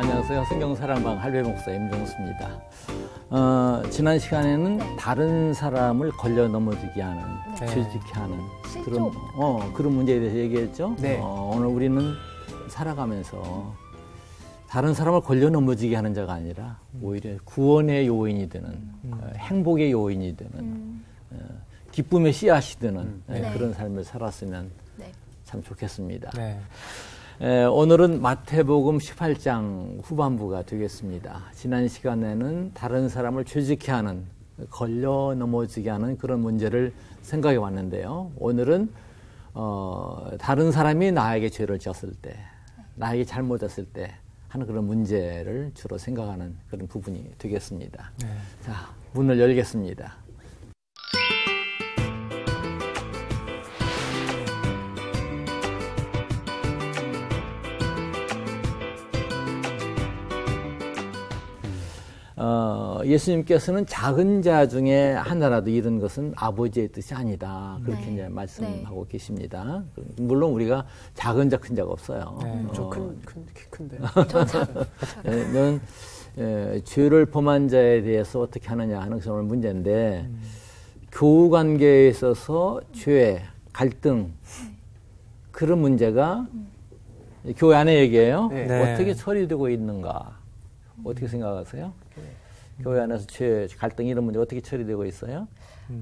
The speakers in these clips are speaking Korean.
안녕하세요. 성경사랑방 할배 목사 임종수입니다. 지난 시간에는 다른 사람을 걸려 넘어지게 하는, 죄짓게 하는 그런 문제에 대해서 얘기했죠. 오늘 우리는 살아가면서 다른 사람을 걸려 넘어지게 하는 자가 아니라 오히려 구원의 요인이 되는, 행복의 요인이 되는, 기쁨의 씨앗이 되는 그런 삶을 살았으면 참 좋겠습니다. 오늘은 마태복음 18장 후반부가 되겠습니다. 지난 시간에는 다른 사람을 죄짓게 하는, 걸려 넘어지게 하는 그런 문제를 생각해 왔는데요. 오늘은 다른 사람이 나에게 죄를 지었을 때, 나에게 잘못했을 때 하는 그런 문제를 주로 생각하는 그런 부분이 되겠습니다. 자, 문을 열겠습니다. 예수님께서는 작은 자 중에 하나라도 잃은 것은 아버지의 뜻이 아니다. 그렇게 이제 말씀하고 계십니다. 물론 우리가 작은 자, 큰 자가 없어요. 저 키 큰데. 넌 죄를 범한 자에 대해서 어떻게 하느냐 하는 것이 오늘 문제인데, 교우 관계에 있어서 죄, 갈등, 그런 문제가 교회 안에 얘기해요. 어떻게 처리되고 있는가? 어떻게 생각하세요? 교회 안에서 죄, 갈등 이런 문제 어떻게 처리되고 있어요?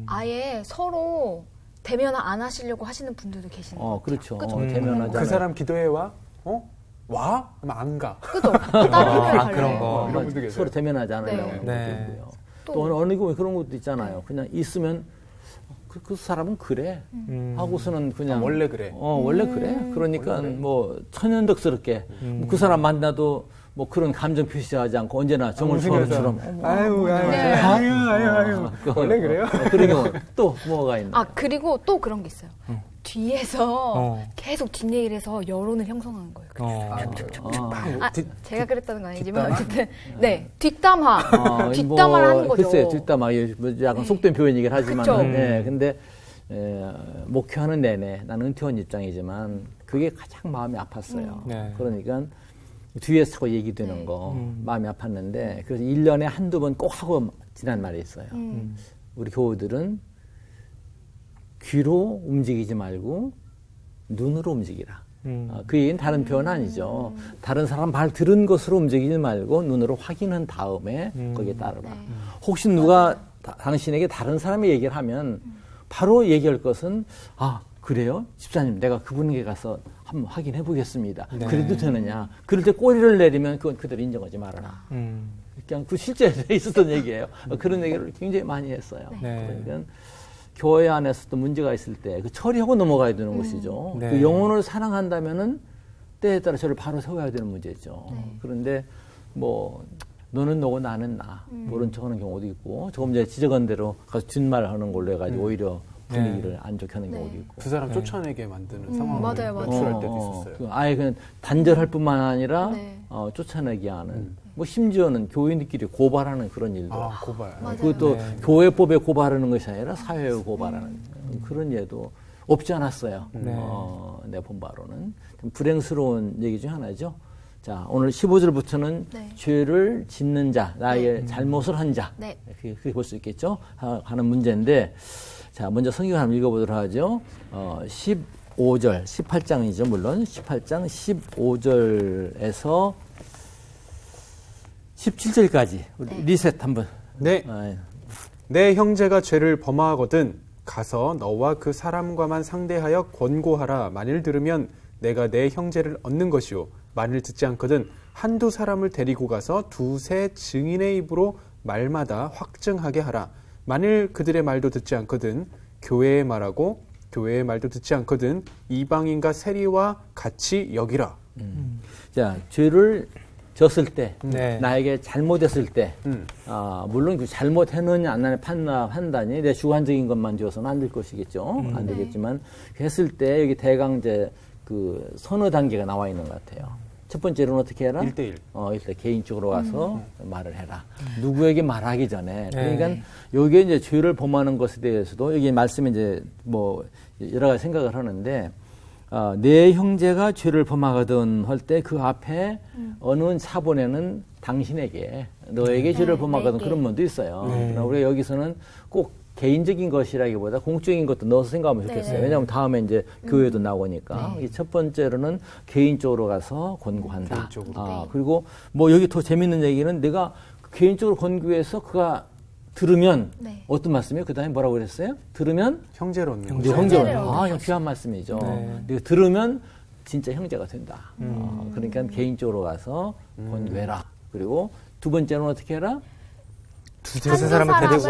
아예 서로 대면 안 하시려고 하시는 분들도 계시는 것 같아요. 그렇죠. 대면하잖아요. 그 사람 기도해 와? 와? 그러면 안 가. 그죠? 다른 그런 거. 이런 분들 계세요. 서로 대면하지 않으려고. 또 어느 경우에 그런 것도 있잖아요. 그냥 있으면 그 사람은 그래 하고서는 그냥 원래 그래. 원래 그래. 그러니까 원래 그래. 뭐 천연덕스럽게 그 사람 만나도 뭐 그런 감정 표시하지 않고 언제나 정을처럼 아유 원래 그래요? 그런 경우 또 뭐가 있나? 그리고 또 그런 게 있어요. 뒤에서 계속 뒷얘기를 해서 여론을 형성하는 거예요. 제가 그랬다는 건 아니지만 어쨌든 뒷담화를 하는 거죠. 글쎄요, 뒷담화 약간 속된 표현이긴 하지만, 근데 목회하는 내내 나는 은퇴원 입장이지만 그게 가장 마음이 아팠어요. 그러니까 뒤에서 자꾸 얘기되는 거 마음이 아팠는데, 그래서 1년에 한두 번 꼭 하고 지난 말이 있어요. 우리 교우들은 귀로 움직이지 말고 눈으로 움직이라. 그 얘기는 다른 표현 아니죠. 다른 사람 말 들은 것으로 움직이지 말고 눈으로 확인한 다음에 거기에 따르라. 혹시 누가 당신에게 다른 사람의 얘기를 하면 바로 얘기할 것은 그래요? 집사님, 내가 그분에게 가서 한번 확인해 보겠습니다. 그래도 되느냐? 그럴 때 꼬리를 내리면 그건 그대로 인정하지 말아라. 그냥 그 실제로 있었던 얘기예요. 그런 얘기를 굉장히 많이 했어요. 그러니까 교회 안에서도 문제가 있을 때 그 처리하고 넘어가야 되는 것이죠. 그 영혼을 사랑한다면은 때에 따라 저를 바로 세워야 되는 문제죠. 그런데 뭐 너는 너고 나는 나 모른 척하는 경우도 있고, 조금 전에 지적한 대로 가서 뒷말을 하는 걸로 해가지고 오히려 분위기를 안 좋게 하는 경우도 있고. 두 사람 쫓아내게 만드는 상황을 연출할 때도 있었어요. 아예 그냥 단절할 뿐만 아니라 쫓아내게 하는. 뭐 심지어는 교인들끼리 고발하는 그런 일도. 고발. 그것도 교회법에 고발하는 것이 아니라 사회에 고발하는 그런 예도 없지 않았어요. 내 본 바로는. 좀 불행스러운 얘기 중 하나죠. 자, 오늘 15절부터는 죄를 짓는 자, 나의 잘못을 한 자, 그렇게 볼 수 있겠죠? 하는 문제인데, 자, 먼저 성경 한번 읽어보도록 하죠. 15절, 18장이죠, 물론. 18장 15절에서 17절까지 리셋 한번. 내 형제가 죄를 범하거든 가서 너와 그 사람과만 상대하여 권고하라. 만일 들으면 내가 내 형제를 얻는 것이요. 만일 듣지 않거든 한두 사람을 데리고 가서 두세 증인의 입으로 말마다 확증하게 하라. 만일 그들의 말도 듣지 않거든 교회의 말하고 교회의 말도 듣지 않거든 이방인과 세리와 같이 여기라. 자, 죄를 졌을 때, 나에게 잘못했을 때, 물론 그 잘못했느냐 안 하느냐 판단이 내 주관적인 것만 지어서는 안 될 것이겠죠. 안 되겠지만, 했을 때 여기 대강제 그 서너 단계가 나와 있는 것 같아요. 첫 번째로는 어떻게 해라? 1대1. 일단 개인적으로 와서 말을 해라. 누구에게 말하기 전에. 그러니까 여기에 이제 죄를 범하는 것에 대해서도 여기 말씀에 이제 뭐 여러 가지 생각을 하는데, 내 형제가 죄를 범하거든 할 때 그 앞에 어느 차본에는 당신에게 너에게 죄를 범하거든 그런 면도 있어요. 그러나 우리가 여기서는 꼭 개인적인 것이라기보다 공적인 것도 넣어서 생각하면 좋겠어요. 왜냐하면 다음에 이제 교회도 나오니까. 이 첫 번째로는 개인적으로 가서 권고한다. 그리고 뭐 여기 더 재밌는 얘기는 내가 개인적으로 권고해서 그가 들으면 어떤 말씀이에요? 그 다음에 뭐라고 그랬어요? 들으면 형제로 얻는 형제로 얻는 귀한 말씀이죠. 내가 들으면 진짜 형제가 된다. 그러니까 개인적으로 가서 권고해라. 그리고 두 번째는 어떻게 해라? 두세 사람을 데리고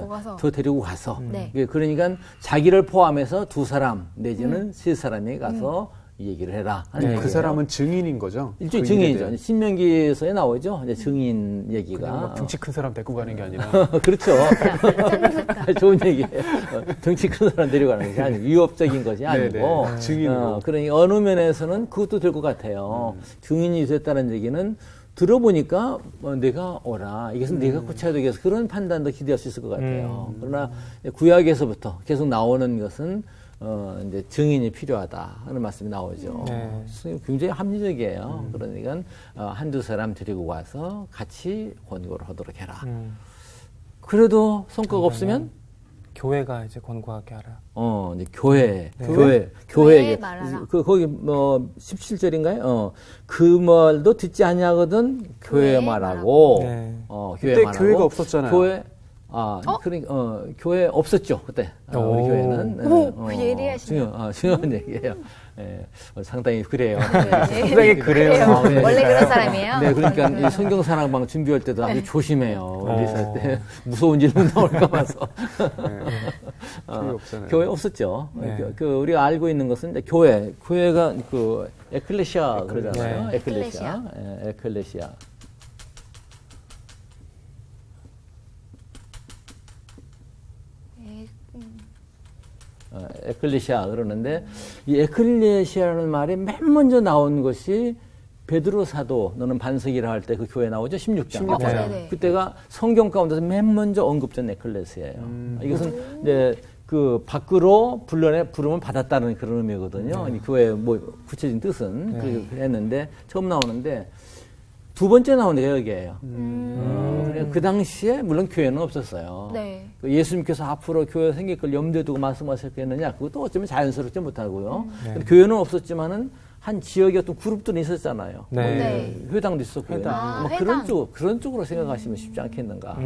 가서 더 데리고 가서. 그러니까 자기를 포함해서 두 사람 내지는 세 사람이 가서 이 얘기를 해라. 그 사람은 증인인 거죠? 일종의 증인이죠. 신명기에서에 나오죠. 이제 증인 얘기가. 막 등치 큰 사람 데리고 가는 게 아니라. 그렇죠. 좋은 얘기예요. 등치 큰 사람 데려가는 것이 아니고 위협적인 것이 아니고. 증인으로. 그러니까 어느 면에서는 그것도 될 것 같아요. 증인이 됐다는 얘기는 들어보니까 내가 오라. 이것은 내가 고쳐야 되겠어. 그런 판단도 기대할 수 있을 것 같아요. 그러나 구약에서부터 계속 나오는 것은 이제 증인이 필요하다 하는 말씀이 나오죠. 굉장히 합리적이에요. 그러니까 한두 사람 데리고 와서 같이 권고를 하도록 해라. 그래도 성과가 없으면 교회가 이제 권고하게 하라. 이제 교회. 말하라. 거기 뭐 17절인가요? 그 말도 듣지 아니하거든 교회 말하고. 교회 말하고. 교회가 없었잖아요. 교회 그러니까 교회 없었죠 그때. 우리 교회는. 중요한 얘기예요. 상당히 그래요. 상당히 그래요. 원래 그런 사람이에요. 네, 그러니까 이 성경 사랑방 준비할 때도 아주 조심해요. 우리 살 때 무서운 질문 나올까 봐서. 교회 없었죠. 우리가 알고 있는 것은 이제 교회가 그 에클레시아 그러잖아요. 에클레시아. 에클레시아 그러는데 이 에클레시아라는 말이 맨 먼저 나온 것이 베드로 사도 너는 반석이라 할 때 그 교회 나오죠. 16장. 그때가 성경 가운데서 맨 먼저 언급된 에클레시아예요. 이것은 이제 그 밖으로 부르면 받았다는 그런 의미거든요. 이 교회 뭐 구체적인 뜻은 그렇게 했는데 처음 나오는데 두 번째 나온 데가 여기예요. 그 당시에 물론 교회는 없었어요. 예수님께서 앞으로 교회 생길 걸 염두에 두고 말씀하셨겠느냐? 그것도 어쩌면 자연스럽지 못하고요. 교회는 없었지만은 한 지역의 어떤 그룹들은 있었잖아요. 회당도 있었고 그런 쪽으로 생각하시면 쉽지 않겠는가?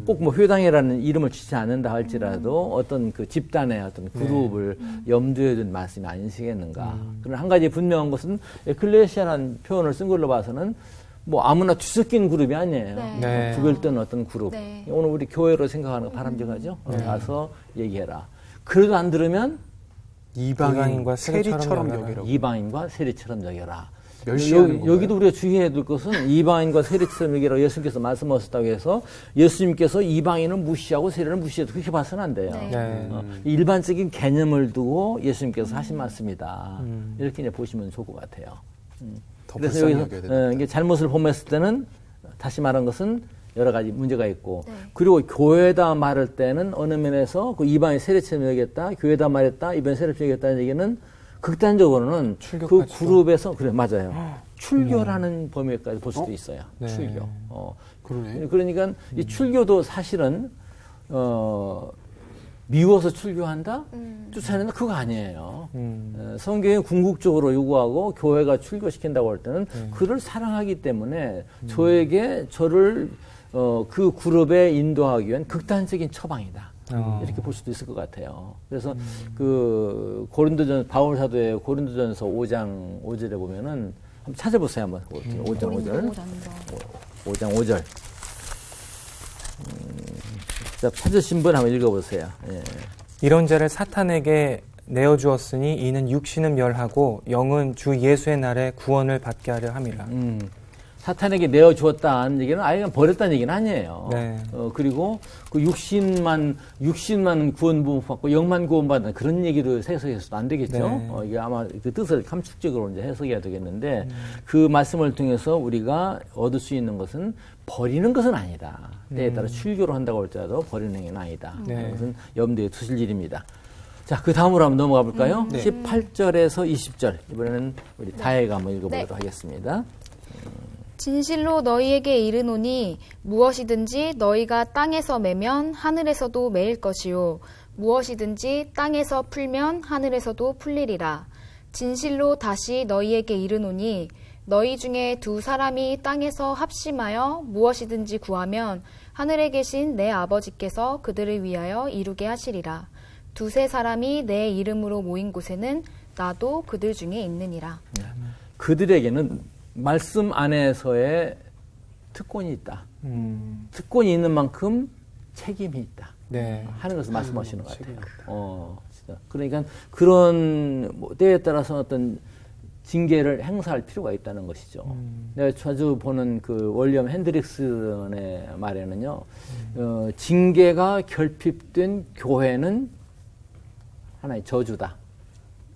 꼭 뭐 회당이라는 이름을 짓지 않는다 할지라도 어떤 그 집단의 어떤 그룹을 염두에 둔 말씀이 아니시겠는가? 그러나 한 가지 분명한 것은 에클레시아라는 표현을 쓴 걸로 봐서는 뭐 아무나 뒤섞인 그룹이 아니에요. 구별된 어떤 그룹. 오늘 우리 교회로 생각하는 거 바람직하죠? 가서 얘기해라. 그래도 안 들으면 이방인과 세리처럼 여겨라. 이방인과 세리처럼 여겨라. 여기도 우리가 주의해야 될 것은 이방인과 세리처럼 여겨라. 예수님께서 말씀하셨다고 해서 예수님께서 이방인을 무시하고 세리를 무시해도 그렇게 봐서는 안 돼요. 일반적인 개념을 두고 예수님께서 하신 말씀이다. 이렇게 이제 보시면 좋을 것 같아요. 그래서 여기서 이게 잘못을 범했을 때는 다시 말한 것은 여러 가지 문제가 있고 그리고 교회다 말할 때는 어느 면에서 그 이방인 세례처럼 여겼다 교회다 말했다 이번 세례처럼 여겼다는 얘기는 극단적으로는 그 그룹에서 맞아요. 출교라는 범위까지 볼 수도 있어요. 출교. 그러니까 이 출교도 사실은 미워서 출교한다? 쫓아낸다? 그거 아니에요. 성경이 궁극적으로 요구하고 교회가 출교시킨다고 할 때는 그를 사랑하기 때문에 저를 그 그룹에 인도하기 위한 극단적인 처방이다. 이렇게 볼 수도 있을 것 같아요. 그래서 그 바울 사도의 고린도전서 5장 5절에 보면은 한번 찾아보세요. 한번 5장 5절. 자, 찾으신 분 한번 읽어보세요. 이런 자를 사탄에게 내어주었으니 이는 육신은 멸하고 영은 주 예수의 날에 구원을 받게 하려 함이라. 사탄에게 내어주었다는 얘기는 아예 그냥 버렸다는 얘기는 아니에요. 그리고 그 육신만 구원 받고 영만 구원 받는 그런 얘기도 해석해서도 안 되겠죠. 이게 아마 그 뜻을 감축적으로 이제 해석해야 되겠는데 그 말씀을 통해서 우리가 얻을 수 있는 것은 버리는 것은 아니다. 때에 따라 출교를 한다고 할지라도 버리는 게 아니다. 그것은 염두에 두실 일입니다. 자, 그 다음으로 한번 넘어가 볼까요? 네. 18절에서 20절. 이번에는 우리 다혜가 한번 읽어보도록 네. 하겠습니다. 진실로 너희에게 이르노니 무엇이든지 너희가 땅에서 매면 하늘에서도 매일 것이요 무엇이든지 땅에서 풀면 하늘에서도 풀리리라. 진실로 다시 너희에게 이르노니 너희 중에 두 사람이 땅에서 합심하여 무엇이든지 구하면 하늘에 계신 내 아버지께서 그들을 위하여 이루게 하시리라. 두세 사람이 내 이름으로 모인 곳에는 나도 그들 중에 있느니라. 그들에게는 말씀 안에서의 특권이 있다. 특권이 있는 만큼 책임이 있다. 네. 하는 것을 말씀하시는 것 같아요. 진짜. 그러니까 그런 때에 따라서 어떤 징계를 행사할 필요가 있다는 것이죠. 내가 자주 보는 그 월리엄 핸드릭슨의 말에는요, 징계가 결핍된 교회는 하나의 저주다.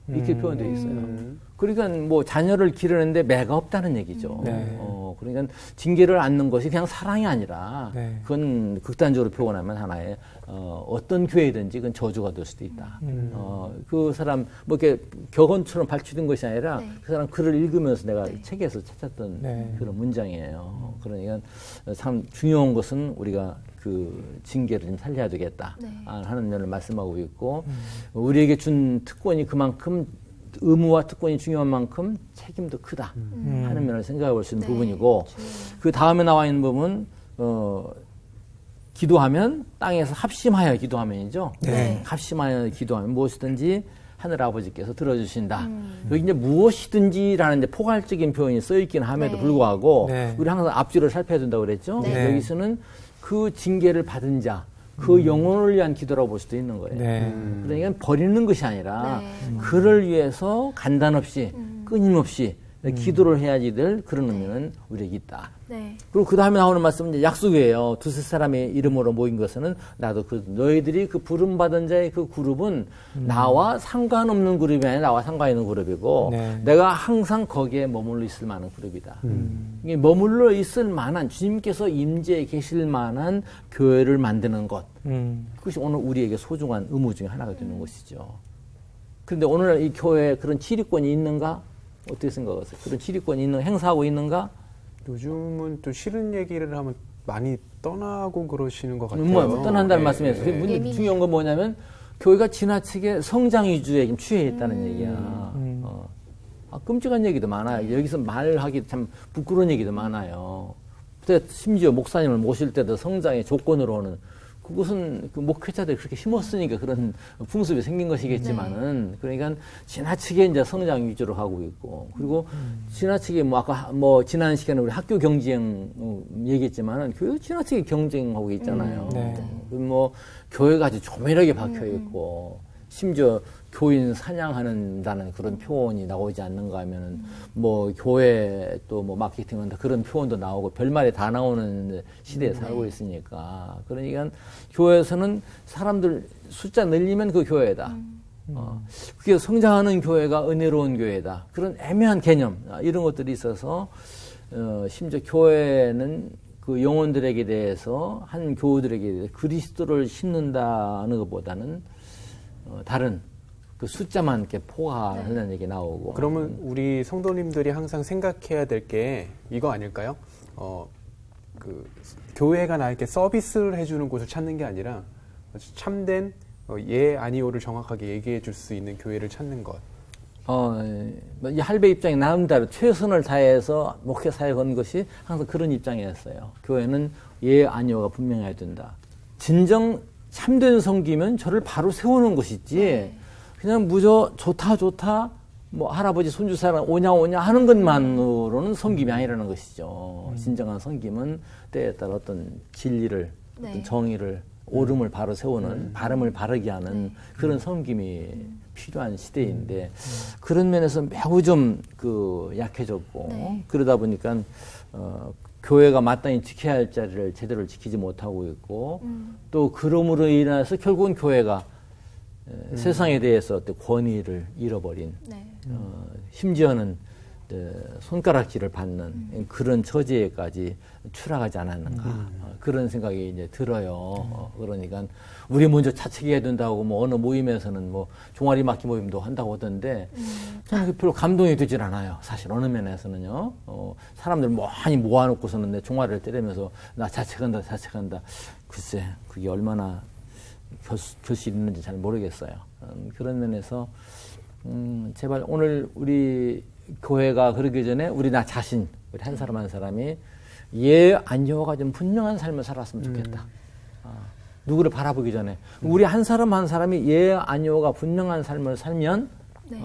이렇게 표현되어 있어요. 그러니까 뭐 자녀를 기르는데 매가 없다는 얘기죠. 네. 그러니까 징계를 않는 것이 그냥 사랑이 아니라 네. 그건 극단적으로 표현하면 하나의 어떤 교회든지 그건 저주가 될 수도 있다. 그 사람 뭐 이렇게 격언처럼 발췌된 것이 아니라 네. 그 사람 글을 읽으면서 내가 네. 책에서 찾았던 네. 그런 문장이에요. 그러니까 참 중요한 것은 우리가 그 징계를 좀 살려야 되겠다 네. 하는 면을 말씀하고 있고 우리에게 준 특권이 그만큼 의무와 특권이 중요한 만큼 책임도 크다 하는 면을 생각해 볼 수 있는 네. 부분이고 그 다음에 나와 있는 부분 기도하면 땅에서 합심하여 기도하면이죠. 네. 합심하여 기도하면 무엇이든지 하늘 아버지께서 들어주신다. 여기 이제 무엇이든지라는 이제 포괄적인 표현이 써 있긴 함에도 네. 불구하고 네. 우리 항상 앞뒤를 살펴야 된다고 그랬죠. 네. 여기서는 그 징계를 받은 자, 그 영혼을 위한 기도라고 볼 수도 있는 거예요. 네. 그러니까 버리는 것이 아니라 네. 그를 위해서 간단 없이 끊임없이 기도를 해야지 될 그런 의미는 우리에게 있다. 네. 그리고 그 다음에 나오는 말씀은 이제 약속이에요. 두세 사람의 이름으로 모인 것은 나도 너희들이 그 부름받은 자의 그 그룹은 나와 상관없는 그룹이 아니라 나와 상관 있는 그룹이고 네. 내가 항상 거기에 머물러 있을 만한 그룹이다. 이게 머물러 있을 만한 주님께서 임재해 계실 만한 교회를 만드는 것. 그것이 오늘 우리에게 소중한 의무 중에 하나가 되는 것이죠. 그런데 오늘 이 교회에 그런 지휘권이 있는가? 어떻게 생각하세요? 그런 지휘권이 행사하고 있는가? 요즘은 또 싫은 얘기를 하면 많이 떠나고 그러시는 것 같아요. 뭐 떠난다는 네, 말씀에서 네. 중요한 건 뭐냐면 교회가 지나치게 성장 위주에 취해 있다는 얘기야. 끔찍한 얘기도 많아요. 여기서 말하기 참 부끄러운 얘기도 많아요. 심지어 목사님을 모실 때도 성장의 조건으로는 그것은 그 목회자들이 그렇게 힘었으니까 그런 풍습이 생긴 것이겠지만은 그러니까 지나치게 이제 성장 위주로 하고 있고 그리고 지나치게 뭐 아까 뭐 지난 시간에 우리 학교 경쟁 얘기했지만은 교회 지나치게 경쟁하고 있잖아요. 네. 뭐 교회가 아주 조밀하게 박혀 있고 심지어 교인 사냥하는다는 그런 표현이 나오지 않는가 하면은 뭐 교회 또 뭐 마케팅한다 그런 표현도 나오고 별말이 다 나오는 시대에 살고 있으니까 그러니까 교회에서는 사람들 숫자 늘리면 그 교회다. 그게 성장하는 교회가 은혜로운 교회다. 그런 애매한 개념 이런 것들이 있어서 심지어 교회는 그 영혼들에게 대해서 한 교우들에게 대해서 그리스도를 심는다는 것보다는 다른 그 숫자만 이렇게 포괄하는 얘기 나오고. 그러면 우리 성도님들이 항상 생각해야 될 게 이거 아닐까요? 그 교회가 나에게 서비스를 해주는 곳을 찾는 게 아니라 참된 예 아니오를 정확하게 얘기해 줄 수 있는 교회를 찾는 것. 이 할배 입장이 나름대로 최선을 다해서 목회 사역한 것이 항상 그런 입장이었어요. 교회는 예 아니오가 분명해야 된다. 진정 참된 성기면 저를 바로 세우는 것이지 그냥 무저 좋다 뭐 할아버지 손주 사랑 오냐 하는 것만으로는 섬김이 아니라는 것이죠. 진정한 섬김은 때에 따라 어떤 진리를 어떤 정의를 옳음을 바로 세우는 바름을 바르게 하는 그런 섬김이 필요한 시대인데 그런 면에서 매우 좀 그 약해졌고 그러다 보니까 교회가 마땅히 지켜야 할 자리를 제대로 지키지 못하고 있고 또 그럼으로 인해서 결국은 교회가 세상에 대해서 어떤 권위를 잃어버린 심지어는 손가락질을 받는 그런 처지에까지 추락하지 않았는가 그런 생각이 이제 들어요. 그러니까 우리 먼저 자책해야 된다고 뭐 어느 모임에서는 뭐 종아리 맞기 모임도 한다고 하던데 저는 별로 감동이 되질 않아요. 사실 어느 면에서는요. 사람들 많이 모아놓고서는 내 종아리를 때리면서 나 자책한다. 글쎄 그게 얼마나 결실이 있는지 잘 모르겠어요. 그런 면에서 제발 오늘 우리 교회가 그러기 전에 우리 나 자신, 우리 한 사람 한 사람이 아니요가 좀 분명한 삶을 살았으면 좋겠다. 누구를 바라보기 전에 우리 한 사람 한 사람이 아니요가 분명한 삶을 살면 네.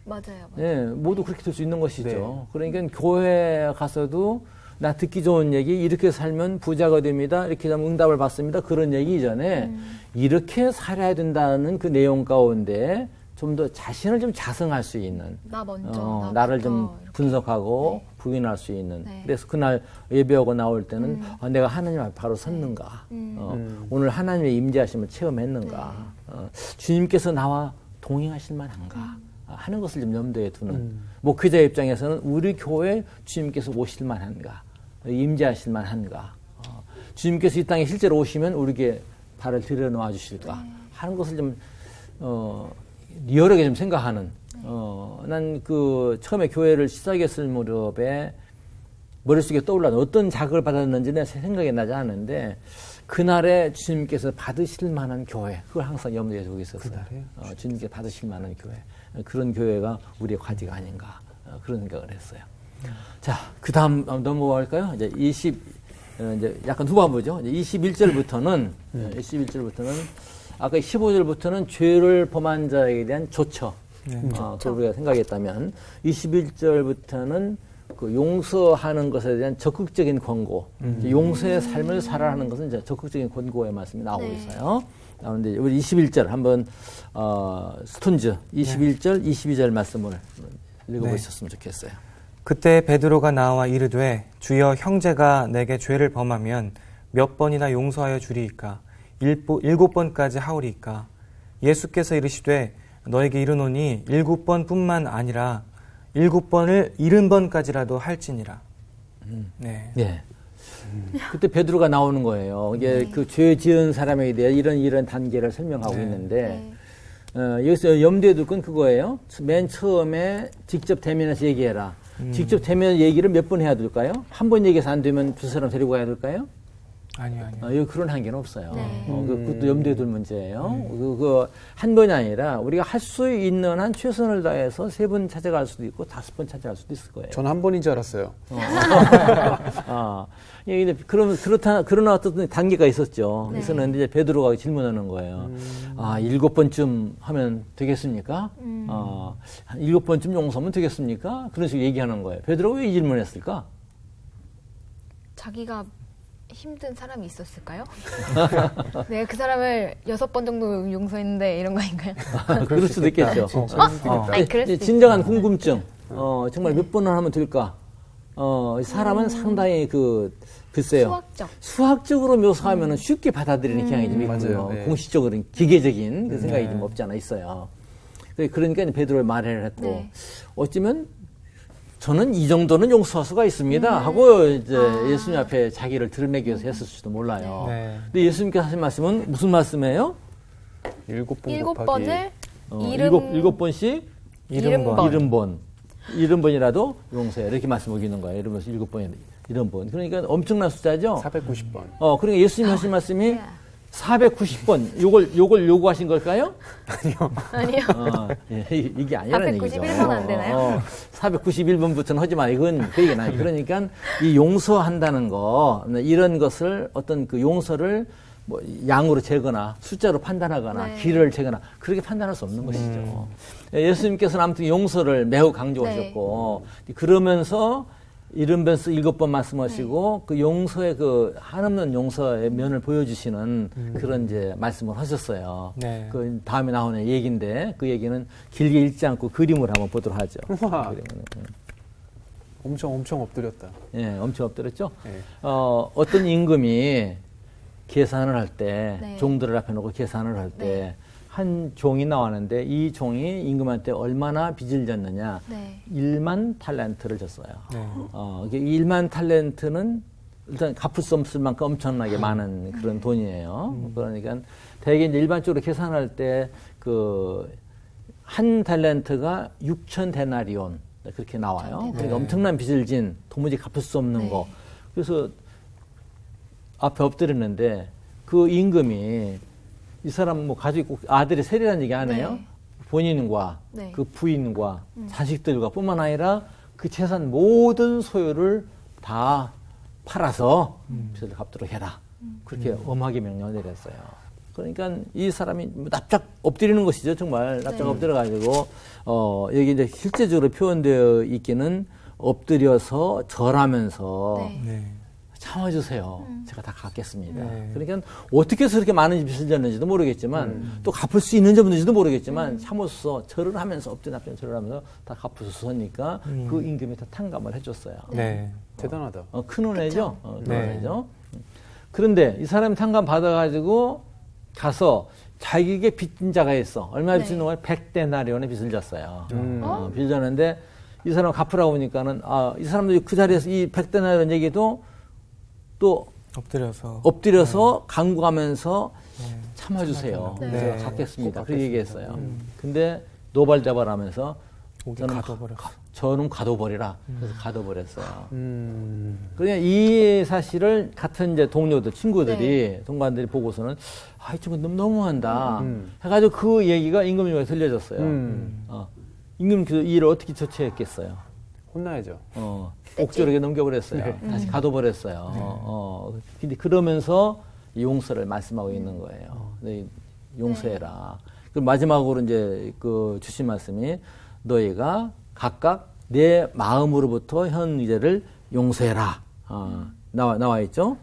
맞아요. 네, 모두 그렇게 될 수 있는 것이죠. 네. 그러니까 교회 가서도 나 듣기 좋은 얘기 이렇게 살면 부자가 됩니다. 이렇게 하면 응답을 받습니다. 그런 얘기 이전에 이렇게 살아야 된다는 그 내용 가운데 좀 더 자신을 좀 자성할 수 있는 나 먼저 나를 좀 분석하고 네. 부인할 수 있는 네. 그래서 그날 예배하고 나올 때는 내가 하나님 앞에 바로 섰는가 오늘 하나님의 임재하심을 체험했는가 주님께서 나와 동행하실 만한가 하는 것을 좀 염두에 두는 목회자 입장에서는 우리 교회에 주님께서 오실 만한가 임재하실 만한가 주님께서 이 땅에 실제로 오시면 우리에게 발을 들여놓아 주실까 하는 것을 좀 리얼하게 좀 생각하는, 난 그 처음에 교회를 시작했을 무렵에 머릿속에 떠올라는 어떤 자극을 받았는지는 생각이 나지 않는데, 그날에 주님께서 받으실 만한 교회, 그걸 항상 염두에 두고 있었어요. 주님께서 받으실 만한 교회. 그런 교회가 우리의 과제가 아닌가, 그런 생각을 했어요. 자, 그 다음 넘어갈까요? 이제 이제 약간 후반부죠. 이제 21절부터는, 아까 15절부터는 죄를 범한 자에게 대한 조처. 그걸 우리가 생각했다면, 21절부터는 그 용서하는 것에 대한 적극적인 권고. 용서의 삶을 살아가는 것은 이제 적극적인 권고의 말씀이 나오고 있어요. 그런데 우리 21절 한번, 스톤즈 21절, 22절 말씀을 읽어보셨으면 좋겠어요. 그때 베드로가 나와 이르되 주여 형제가 내게 죄를 범하면 몇 번이나 용서하여 주리이까? 7번까지 하오리이까? 예수께서 이르시되 너에게 이르노니 7번뿐만 아니라 7번을 70번까지라도 할지니라. 네. 그때 베드로가 나오는 거예요. 이게 그 죄 지은 사람에 대해 이런 단계를 설명하고 있는데, 여기서 염두에 둘 건 그거예요. 맨 처음에 직접 대면해서 얘기해라. 직접 대면 얘기를 몇 번 해야 될까요? 한 번 얘기해서 안 되면 두 사람 데리고 가야 될까요? 아니요. 여기 그런 한계는 없어요. 그것도 염두에 둘 문제예요. 한 번이 아니라 우리가 할 수 있는 한 최선을 다해서 3번 찾아갈 수도 있고 5번 찾아갈 수도 있을 거예요. 전 한 번인 줄 알았어요. 그러나 어떤 단계가 있었죠. 있었는데 이제 베드로가 질문하는 거예요. 7번쯤 하면 되겠습니까? 7번쯤 용서하면 되겠습니까? 그런 식으로 얘기하는 거예요. 베드로가 왜 이 질문을 했을까? 자기가 힘든 사람이 있었을까요? 내가 그 사람을 6번 정도 용서했는데 이런 거 아닌가요? 그럴 수도 있겠죠. 진정한 궁금증. 정말 몇 번을 하면 될까? 사람은 상당히 글쎄요. 수학적으로 묘사하면 쉽게 받아들이는 경향이 좀 있고요. 공식적으로 기계적인 그 생각이 좀 없지 않아 있어요. 그러니까 베드로의 말을 했고, 어쩌면 저는 이 정도는 용서할 수가 있습니다 하고 이제 예수님 앞에 자기를 드러내기 위해서 했을지도 몰라요. 근데 예수님께서 하신 말씀은 무슨 말씀이에요? 7번을 7번씩 70번이라도 용서해. 이렇게 말씀하시는 거예요. 7번씩 70번. 그러니까 엄청난 숫자죠? 490번. 그러니까 예수님 하신 말씀이 490번. 요걸 요구하신 걸까요? 아니요. 이게 아니라는 얘기죠. 491번 안 되나요? 491번부터는 하지 마. 이건 그 얘기는 아니에요. 그러니까 이 용서한다는 거, 이런 것을 어떤 그 용서를 뭐 양으로 재거나 숫자로 판단하거나 길을 재거나 그렇게 판단할 수 없는 것이죠. 예수님께서는 아무튼 용서를 매우 강조하셨고, 그러면서 70번씩 7번 말씀하시고, 그 용서의 한없는 용서의 면을 보여주시는 그런 이제 말씀을 하셨어요. 그 다음에 나오는 얘기인데, 그 얘기는 길게 읽지 않고 그림을 한번 보도록 하죠. 엄청 엎드렸다. 엄청 엎드렸죠? 어떤 임금이 계산을 할 때, 종들을 앞에 놓고 계산을 할 때, 한 종이 나왔는데 이 종이 임금한테 얼마나 빚을 졌느냐. 네. 1만 탈란트를 줬어요. 네. 1만 탈란트는 일단 갚을 수 없을 만큼 엄청나게 많은 그런 돈이에요. 그러니까 대개 이제 일반적으로 계산할 때 한 탈란트가 6천 데나리온 그렇게 나와요. 그러니까 엄청난 빚을 진 도무지 갚을 수 없는 네. 거. 그래서 앞에 엎드렸는데 그 임금이 이 사람 뭐 가지고 있고 아들이 세리라는 얘기 안 해요. 네. 본인과 네. 그 부인과 자식들과 뿐만 아니라 그 재산 모든 소유를 다 팔아서 빚을 갚도록 해라. 그렇게 엄하게 명령을 내렸어요. 그러니까 이 사람이 납작 엎드리는 것이죠. 정말 납작 네. 엎드려가지고 여기 이제 실제적으로 표현되어 있기는 엎드려서 절하면서 네. 네. 참아주세요. 제가 다 갚겠습니다. 네. 그러니까 어떻게 해서 그렇게 많은 빚을 졌는지도 모르겠지만 또 갚을 수 있는지 없는지도 모르겠지만 참으로써 절을 하면서 엎드려 절을 하면서 다 갚으셨으니까 그 임금이 다 탕감을 해줬어요. 네. 대단하다. 큰 은혜죠. 큰 네. 은혜죠. 그런데 이 사람이 탕감 받아가지고 가서 자기에게 빚진 자가 있어. 얼마 빚진 거야? 100데나리온의 빚을 졌어요. 빚을 졌는데 이 사람 갚으라고 하니까는 이 사람도 그 자리에서 이 100데나리온 얘기도 또 엎드려서 간구하면서 참아주세요. 네. 제가 갚겠습니다. 그렇게 얘기했어요. 근데 노발대발하면서 저는 가둬버리라. 그래서 가둬버렸어요. 그러니까 이 사실을 같은 이제 동료들, 친구들이, 동관들이 보고서는 이 친구 너무한다. 해가지고 그 얘기가 임금님에게 들려졌어요. 임금 그 일을 어떻게 조치했겠어요? 혼나야죠. 옥졸에게 넘겨버렸어요. 다시 가둬버렸어요. 근데 그러면서 용서를 말씀하고 있는 거예요. 용서해라. 그리고 마지막으로 이제 주신 말씀이 너희가 각각 내 마음으로부터 현 의제를 용서해라. 나와 있죠.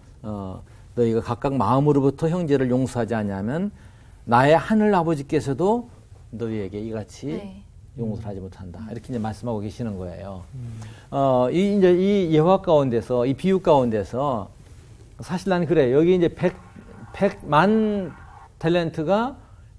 너희가 각각 마음으로부터 형제를 용서하지 않냐면 나의 하늘 아버지께서도 너희에게 이같이 용서를 하지 못한다. 이렇게 이제 말씀하고 계시는 거예요. 이 예화 가운데서, 이 비유 가운데서 사실 나는 그래. 여기 이제 100만 탤런트가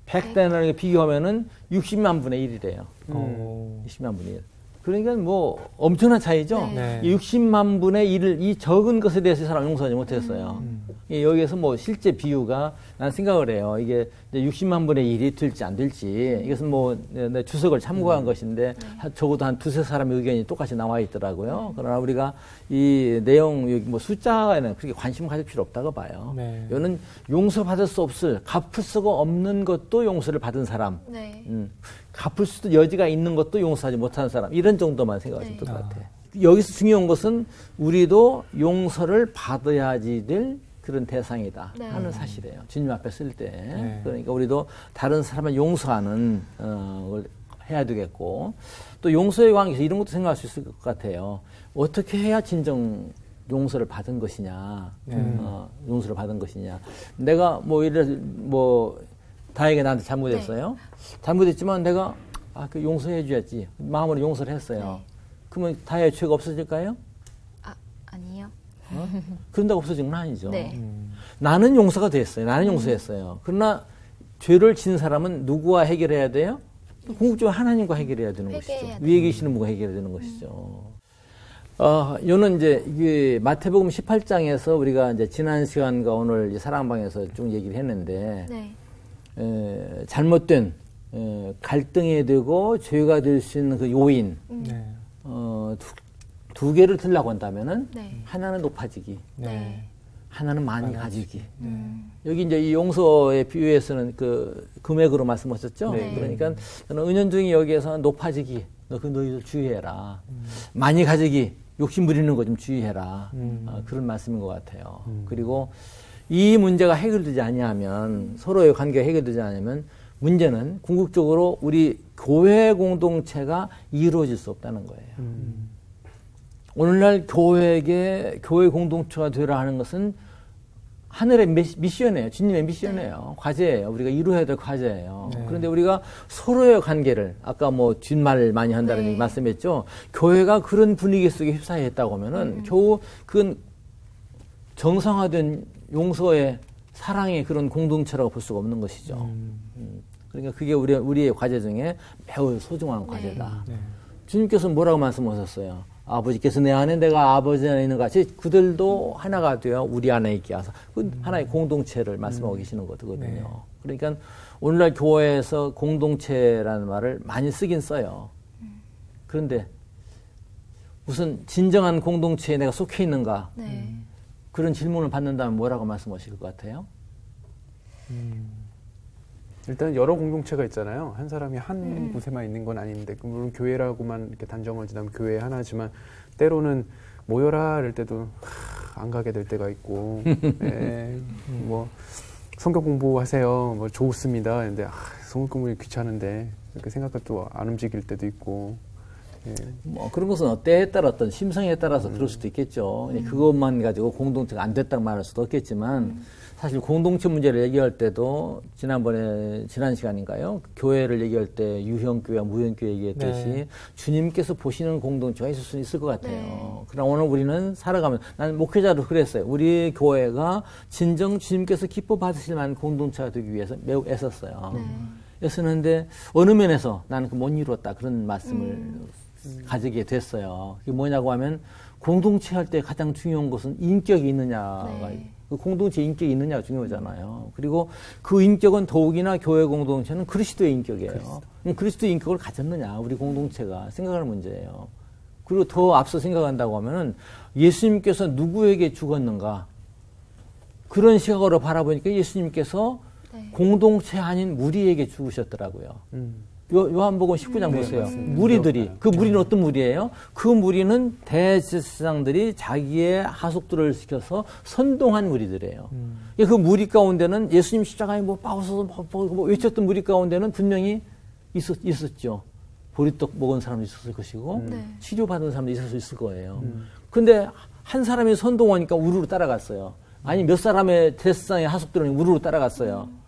100데나리온에 비교하면은 60만 분의 1이래요. 60만 분의 1. 그러니까 뭐 엄청난 차이죠. 네. 이 60만 분의 1을 이 적은 것에 대해서 이 사람 용서하지 못했어요. 여기에서 뭐 실제 비유가 난 생각을 해요. 이게 60만 분의 1이 될지 안 될지 이것은 뭐 내 주석을 참고한 것인데 적어도 한 두세 사람의 의견이 똑같이 나와 있더라고요. 그러나 우리가 이 내용 여기 뭐 숫자에는 그렇게 관심 가질 필요 없다고 봐요. 네. 이거는 용서받을 수 없을 갚을 수가 없는 것도 용서를 받은 사람. 네. 갚을 수도 여지가 있는 것도 용서하지 못하는 사람. 이런 정도만 생각하시면 될 것 같아요. 여기서 중요한 것은 우리도 용서를 받아야지 될 그런 대상이다 하는 사실이에요. 주님 앞에 쓸 때. 그러니까 우리도 다른 사람을 용서하는 걸 해야 되겠고 또 용서의 관계에서 이런 것도 생각할 수 있을 것 같아요. 어떻게 해야 진정 용서를 받은 것이냐. 용서를 받은 것이냐. 내가 다행히 나한테 잘못했어요. 잘못했지만 내가 용서해 줘야지. 마음으로 용서를 했어요. 그러면 다행히 죄가 없어질까요? 아니요. 그런다고 없어진 건 아니죠. 네. 나는 용서가 됐어요. 나는 용서했어요. 그러나 죄를 진 사람은 누구와 해결해야 돼요? 궁극적으로 하나님과 해결해야 되는 것이죠. 위에 계시는 분과 해결해야 되는 것이죠. 요는 이제 이게 마태복음 18장에서 우리가 이제 지난 시간과 오늘 사랑방에서 쭉 얘기를 했는데 잘못된 갈등이 되고 죄가 될 수 있는 그 요인 두 개를 들라고 한다면은 하나는 높아지기, 하나는 많이 가지기. 여기 이제 이 용서의 비유에서는 그 금액으로 말씀하셨죠. 그러니까 저는 은연중에 여기에서 높아지기, 너희들 주의해라. 많이 가지기, 욕심 부리는 거 좀 주의해라. 그런 말씀인 것 같아요. 그리고 이 문제가 해결되지 않으면 서로의 관계가 해결되지 않으면 문제는 궁극적으로 우리 교회 공동체가 이루어질 수 없다는 거예요. 오늘날 교회 공동체가 되라 하는 것은 하늘의 미션이에요. 주님의 미션이에요. 과제예요. 우리가 이루어야 될 과제예요. 그런데 우리가 서로의 관계를 아까 뭐 뒷말을 많이 한다는 얘기 말씀했죠. 교회가 그런 분위기 속에 휩싸여 있다고 하면은 겨우 그건 정상화된 용서의 사랑의 그런 공동체라고 볼 수가 없는 것이죠. 그러니까 그게 우리의 과제 중에 매우 소중한 과제다. 주님께서 뭐라고 말씀하셨어요? 아버지께서 내 안에 내가 아버지 안에 있는 같이 그들도 하나가 되어 우리 안에 있게 하사. 그 하나의 공동체를 말씀하고 계시는 거거든요. 그러니까 오늘날 교회에서 공동체라는 말을 많이 쓰긴 써요. 그런데 무슨 진정한 공동체에 내가 속해 있는가? 그런 질문을 받는다면 뭐라고 말씀하실 것 같아요? 일단 여러 공동체가 있잖아요. 한 사람이 한 곳에만 있는 건 아닌데, 물론 교회라고만 이렇게 단정을 지나면 교회 하나지만 때로는 모여라 이럴 때도 안 가게 될 때가 있고, 네, 뭐 성경 공부하세요, 뭐 좋습니다. 근데 성경 공부는 귀찮은데 이렇게 생각가 또 안 움직일 때도 있고. 예. 뭐 그런 것은 때에 따라 어떤 심성에 따라서 그럴 수도 있겠죠. 그것만 가지고 공동체가 안 됐다고 말할 수도 없겠지만 사실 공동체 문제를 얘기할 때도 지난 시간인가요? 교회를 얘기할 때 유형교회와 무형교회 얘기했듯이 주님께서 보시는 공동체가 있을 수 있을 것 같아요. 그러나 오늘 우리는 살아가면서 나는 목회자도 그랬어요. 우리 교회가 진정 주님께서 기뻐 받으실 만한 공동체가 되기 위해서 매우 애썼어요. 애썼는데 어느 면에서 나는 못 이루었다 그런 말씀을 가지게 됐어요. 그게 뭐냐고 하면 공동체 할 때 가장 중요한 것은 인격이 있느냐가 그 공동체 인격이 있느냐가 중요하잖아요. 그리고 그 인격은 더욱이나 교회 공동체는 그리스도의 인격이에요. 그리스도의 인격을 가졌느냐 우리 공동체가 생각하는 문제예요. 그리고 더 앞서 생각한다고 하면은 예수님께서 누구에게 죽었는가 그런 시각으로 바라보니까 예수님께서 공동체 아닌 무리에게 죽으셨더라고요. 요한복음 19장 보세요. 무리들이, 그 무리는 어떤 무리예요? 그 무리는 대제사장들이 자기의 하속들을 시켜서 선동한 무리들이에요. 그 무리 가운데는 예수님 십자가에 뭐 빠져서 뭐 외쳤던 무리 가운데는 분명히 있었죠. 보리떡 먹은 사람도 있었을 것이고 치료받은 사람도 있을 거예요. 근데 한 사람이 선동하니까 우르르 따라갔어요. 아니 몇 사람의 대제사장의 하속들은 우르르 따라갔어요.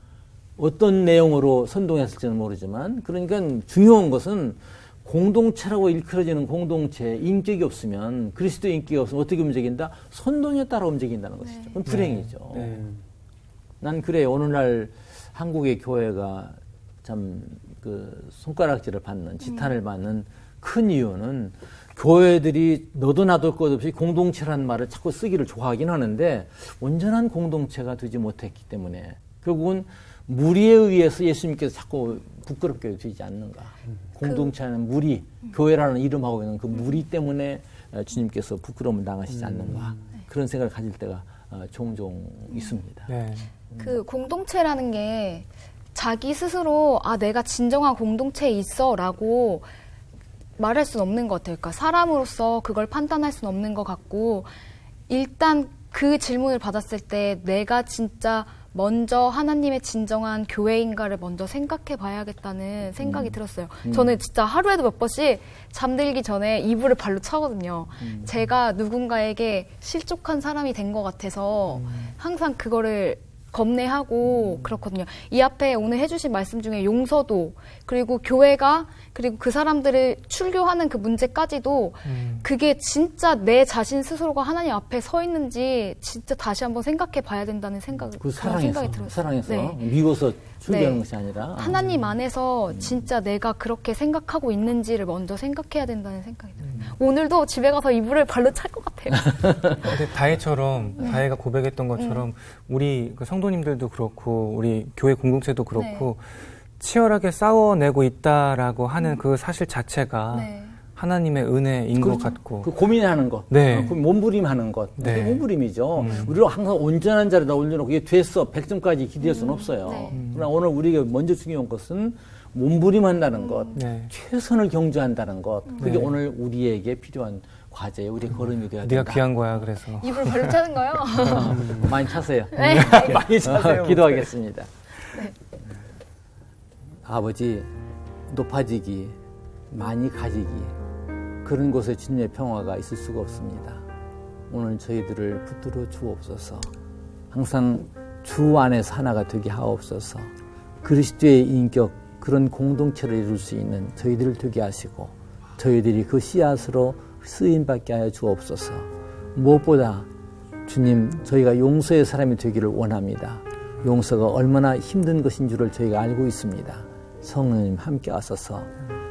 어떤 내용으로 선동했을지는 모르지만 그러니까 중요한 것은 공동체라고 일컬어지는 공동체 인격이 없으면 그리스도의 인격이 없으면 어떻게 움직인다? 선동에 따라 움직인다는 것이죠. 그건 불행이죠. 난 그래요. 오늘날 한국의 교회가 참 그 손가락질을 받는 지탄을 받는 큰 이유는 교회들이 너도 나도 것 없이 공동체라는 말을 자꾸 쓰기를 좋아하긴 하는데 온전한 공동체가 되지 못했기 때문에 결국은 무리에 의해서 예수님께서 자꾸 부끄럽게 되지 않는가. 공동체는 무리, 교회라는 이름하고 있는 그 무리 때문에 주님께서 부끄러움을 당하시지 않는가. 그런 생각을 가질 때가 종종 있습니다. 그 공동체라는 게 자기 스스로 내가 진정한 공동체에 있어 라고 말할 수는 없는 것 같아요. 그러니까 사람으로서 그걸 판단할 수는 없는 것 같고 일단 그 질문을 받았을 때 내가 진짜 먼저 하나님의 진정한 교회인가를 먼저 생각해 봐야겠다는 생각이 들었어요. 저는 진짜 하루에도 몇 번씩 잠들기 전에 이불을 발로 차거든요. 제가 누군가에게 실족한 사람이 된 것 같아서 항상 그거를 겁내하고 그렇거든요. 이 앞에 오늘 해주신 말씀 중에 용서도 그리고 교회가 그리고 그 사람들을 출교하는 그 문제까지도 그게 진짜 내 자신 스스로가 하나님 앞에 서 있는지 진짜 다시 한번 생각해 봐야 된다는 생각이 들었어요. 사랑해서 미워서 출교하는 것이 아니라 하나님 안에서 진짜 내가 그렇게 생각하고 있는지를 먼저 생각해야 된다는 생각이 들어요. 오늘도 집에 가서 이불을 발로 찰 것 같아요. 근데 다혜가 고백했던 것처럼 우리 그 성도님들도 그렇고 우리 교회 공동체도 그렇고 치열하게 싸워내고 있다라고 하는 그 사실 자체가 하나님의 은혜인 것 같고 그 고민하는 것, 몸부림하는 것, 그게 몸부림이죠. 우리가 항상 온전한 자리다 올려놓고 이게 됐어 100점까지 기대할 수는 없어요. 그러나 오늘 우리가 먼저 중요한 것은 몸부림한다는 것, 최선을 경주한다는 것, 그게 오늘 우리에게 필요한 과제예요. 우리의 걸음이 되어야 된다. 네가 귀한 거야. 그래서 이불 발로 차는 거요? 많이 차세요. 많이 차세요. 기도하겠습니다. 아버지 높아지기 많이 가지기 그런 곳에 주님의 평화가 있을 수가 없습니다. 오늘 저희들을 붙들어 주옵소서. 항상 주 안에서 하나가 되게 하옵소서. 그리스도의 인격 그런 공동체를 이룰 수 있는 저희들을 되게 하시고 저희들이 그 씨앗으로 쓰임받게 하여 주옵소서. 무엇보다 주님 저희가 용서의 사람이 되기를 원합니다. 용서가 얼마나 힘든 것인 줄을 저희가 알고 있습니다. 성령님 함께 하소서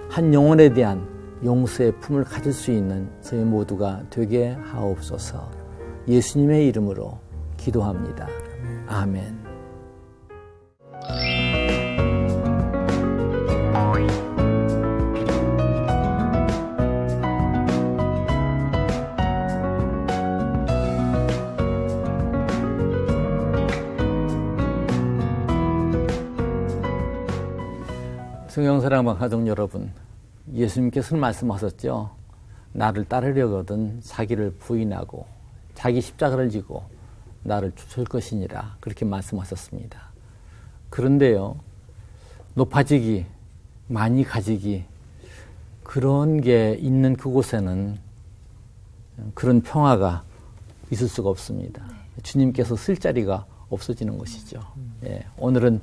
한 영혼에 대한 용서의 품을 가질 수 있는 저희 모두가 되게 하옵소서. 예수님의 이름으로 기도합니다. 아멘. 성경사랑방 가족 여러분, 예수님께서는 말씀하셨죠. 나를 따르려거든 자기를 부인하고 자기 십자가를 지고 나를 쫓을 것이니라, 그렇게 말씀하셨습니다. 그런데요, 높아지기, 많이 가지기, 그런 게 있는 그곳에는 그런 평화가 있을 수가 없습니다. 주님께서 쓸 자리가 없어지는 것이죠. 예, 오늘은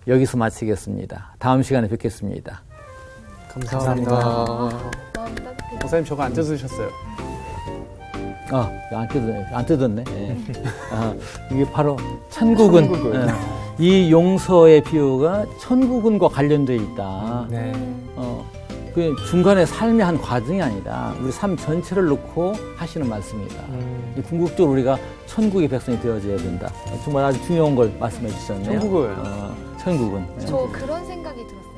여기서 마치겠습니다. 다음 시간에 뵙겠습니다. 감사합니다. 목사님 저거 안 뜯으셨어요? 안 뜯었네. 예. 이게 바로 천국은. 예. 이 용서의 비유가 천국은과 관련되어 있다. 네. 그 중간에 삶의 한 과정이 아니라 우리 삶 전체를 놓고 하시는 말씀이다. 궁극적으로 우리가 천국의 백성이 되어져야 된다. 정말 아주 중요한 걸 말씀해 주셨네요. 천국은. 저 그런 생각이 들었어요.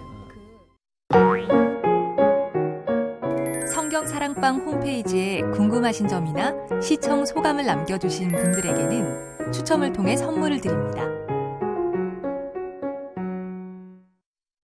성경사랑방 홈페이지에 궁금하신 점이나 시청 소감을 남겨주신 분들에게는 추첨을 통해 선물을 드립니다.